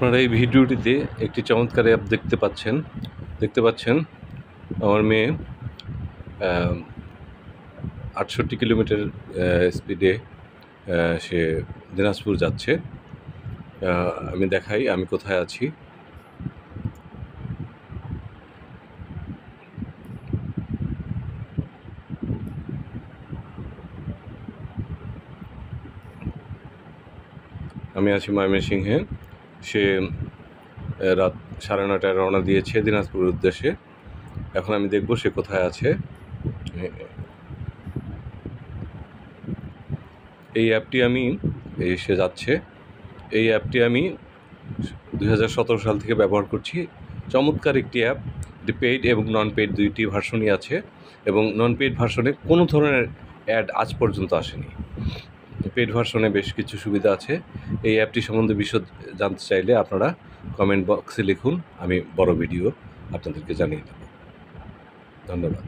আপনারা এই ভিডিওটিতে একটি চমৎকার অ্যাপ দেখতে পাচ্ছেন আমার মেয়ে ৬৮ কিলোমিটার স্পিডে সে দিনাজপুর যাচ্ছে। আমি দেখাই আমি কোথায় আছি। আমি আছি ময়মনসিংহে। সে রাত ৯:৩০টায় রওনা দিয়েছে দিনাজপুরের উদ্দেশ্যে। এখন আমি দেখব সে কোথায় আছে। এই অ্যাপটি সে যাচ্ছে। এই অ্যাপটি আমি ২০১৭ সাল থেকে ব্যবহার করছি। চমৎকার একটি অ্যাপ। এটি পেইড এবং নন পেইড দুইটি ভার্সনই আছে এবং নন পেইড ভার্সনে কোনো ধরনের অ্যাড আজ পর্যন্ত আসেনি। পেইড ভার্সনে বেশ কিছু সুবিধা আছে। এই অ্যাপটি সম্বন্ধে বিশদ জানতে চাইলে আপনারা কমেন্ট বক্সে লিখুন, আমি বড় ভিডিও আপনাদেরকে জানিয়ে দেব। ধন্যবাদ।